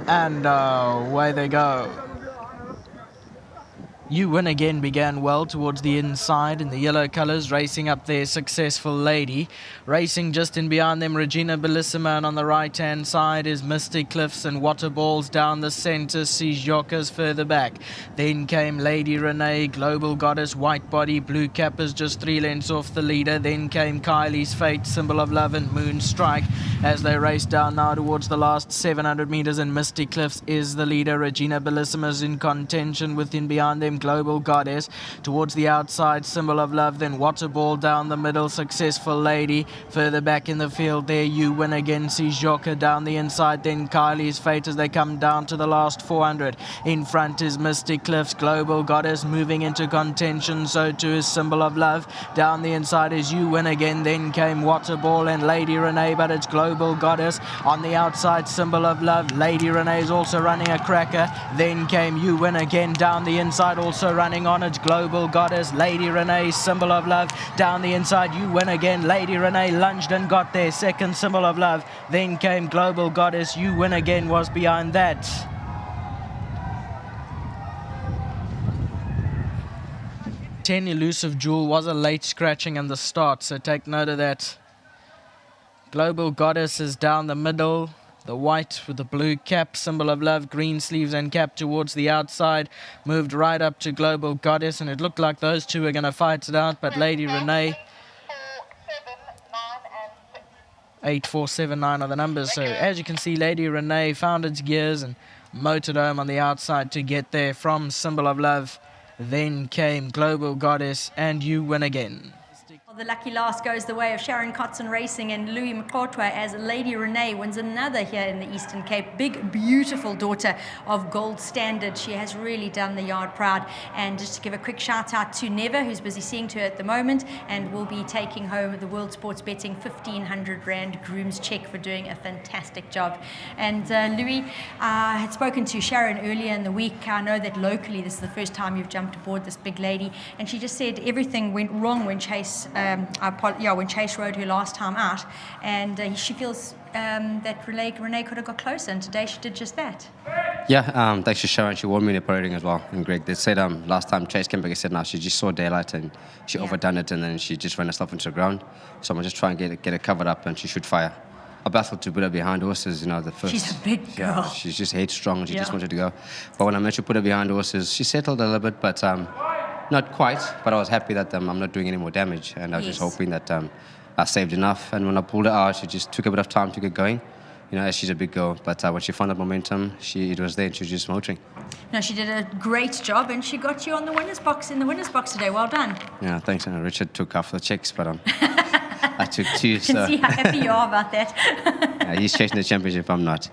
And away they go. You Win Again began well towards the inside in the yellow colours, racing up there Successful Lady. Racing just in behind them, Regina Bellissima, and on the right-hand side is Misty Cliffs and Waterballs down the centre, Sijokas further back. Then came Lady Renee, Global Goddess, White Body, Blue Cappers just 3 lengths off the leader. Then came Kylie's Fate, Symbol of Love and Moon Strike as they race down now towards the last 700 metres, and Misty Cliffs is the leader. Regina Bellissima's in contention within behind them, Global Goddess. Towards the outside, Symbol of Love, then Waterball down the middle, Successful Lady. Further back in the field there, You Win Again, Sijoka down the inside, then Kylie's Fate as they come down to the last 400. In front is Misty Cliffs, Global Goddess moving into contention, so too is Symbol of Love. Down the inside is You Win Again, then came Waterball and Lady Renee, but it's Global Goddess. On the outside, Symbol of Love, Lady Renee is also running a cracker. Then came You Win Again down the inside, also running on, it's Global Goddess, Lady Renee, Symbol of Love. Down the inside, You Win Again, Lady Renee lunged and got there, second Symbol of Love. Then came Global Goddess, You Win Again was behind that. Ten Elusive Jewel was a late scratching in the start, so take note of that. Global Goddess is down the middle. The white with the blue cap, Symbol of Love, green sleeves and cap towards the outside. Moved right up to Global Goddess, and it looked like those two were going to fight it out, but Lady Renee... 8479 are the numbers. So as you can see, Lady Renee found its gears and motored home on the outside to get there from Symbol of Love. Then came Global Goddess and You Win Again. The lucky last goes the way of Sharon Kotzen Racing and Louis Mkotwa as Lady Renee wins another here in the Eastern Cape. Big, beautiful daughter of Gold Standard. She has really done the yard proud. And just to give a quick shout out to Neva, who's busy seeing to her at the moment and will be taking home the World Sports Betting 1,500 Rand groom's check for doing a fantastic job. And Louis, I had spoken to Sharon earlier in the week. I know that locally this is the first time you've jumped aboard this big lady, and she just said everything went wrong when Chase when Chase rode her last time out, and she feels that Renee could have got closer, and today she did just that. Yeah, thanks to Sharon. She warned me in the parading as well. And Greg, they said last time Chase came back, he said now she just saw daylight and she overdone it, and then she just ran herself into the ground. So I'm just trying to get it covered up, and she should fire. I battled to put her behind horses, the first. She's a big girl. Yeah, she's just headstrong, and she just wanted to go. But when I managed to put her behind horses, she settled a little bit, but not quite. But I was happy that I'm not doing any more damage, and I was just hoping that I saved enough. And when I pulled her out, she just took a bit of time to get going. As she's a big girl, but when she found that momentum, it was there, and she was just motoring. No, she did a great job, and she got you on the winner's box in the winner's box today. Well done. Yeah, thanks. And Richard took half the checks, but I took 2. You can see how happy you are about that. Yeah, he's chasing the championship. I'm not.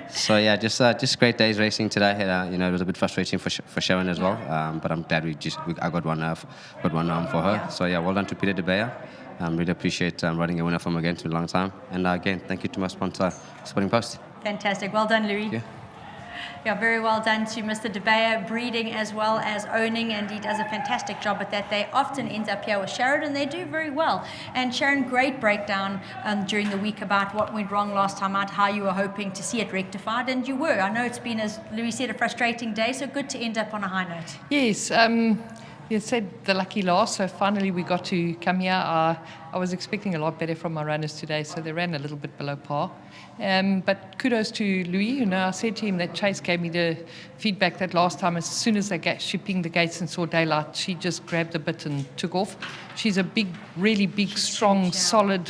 So yeah, just great days racing today. It was a bit frustrating for Sharon as well, but I'm glad I got one for her. Yeah. So yeah, well done to Peter de Beer. Really appreciate running a winner for him again for a long time. And again, thank you to my sponsor, Sporting Post. Fantastic. Well done, Louis. Yeah. Yeah, very well done to Mr. De Beer, breeding as well as owning, and he does a fantastic job at that. They often end up here with Sharon, and they do very well. And Sharon, great breakdown during the week about what went wrong last time out, how you were hoping to see it rectified, and you were. I know it's been, as Louis said, a frustrating day, so good to end up on a high note. Yes, you said the lucky last, so finally we got to come here. I was expecting a lot better from my runners today, so they ran a little bit below par. But kudos to Louis. I said to him that Chase gave me the feedback that last time, as soon as she pinged the gates and saw daylight, she just grabbed the bit and took off. She's a big, really big, strong, solid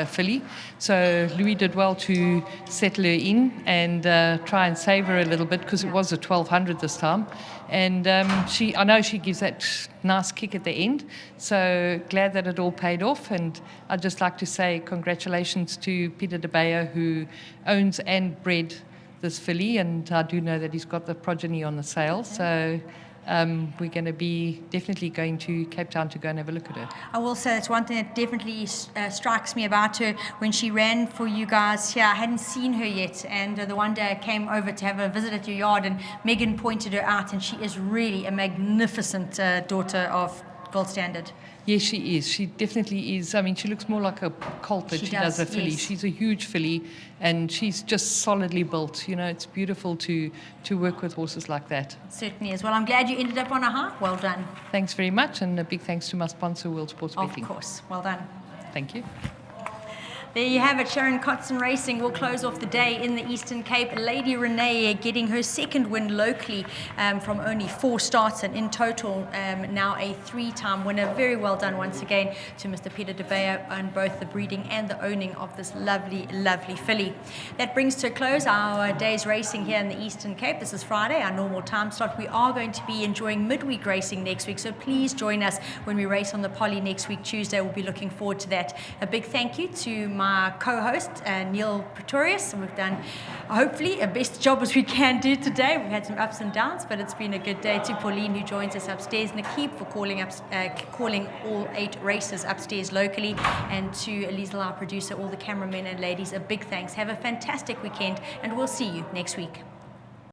filly. So Louis did well to settle her in and try and save her a little bit, because it was a 1200 this time. And I know she gives that nice kick at the end. So glad that it all paid off. And I'd just like to say congratulations to Peter de Beer, who owns and bred this filly. And I do know that he's got the progeny on the sale. So we're going to be definitely going to Cape Town to go and have a look at her. I will say that's one thing that definitely strikes me about her. When she ran for you guys here, I hadn't seen her yet, and the one day I came over to have a visit at your yard, and Megan pointed her out, and she is really a magnificent daughter of gold standard. Yes, she is. She definitely is. I mean, she looks more like a colt than She she does a does, filly. yes. She's a huge filly, and she's just solidly built. You know, it's beautiful to work with horses like that. Certainly is. Well, I'm glad you ended up on a high. Well done. Thanks very much, and a big thanks to my sponsor, World Sports Of Betting. course. Well done. Thank you. There you have it. Sharon Kotzen Racing will close off the day in the Eastern Cape. Lady Renee getting her second win locally from only 4 starts, and in total now a 3-time winner. Very well done once again to Mr. Peter de Beer on both the breeding and the owning of this lovely, lovely filly. That brings to a close our day's racing here in the Eastern Cape. This is Friday, our normal time slot. We are going to be enjoying midweek racing next week, so please join us when we race on the Poly next week, Tuesday. We'll be looking forward to that. A big thank you to my co-host Neil Pretorius. We've done hopefully a best job as we can do today. We've had some ups and downs, but it's been a good day. To Pauline, who joins us upstairs, Nakib for calling all 8 races upstairs locally, and to Elisa, our producer, all the cameramen and ladies, a big thanks. Have a fantastic weekend, and we'll see you next week.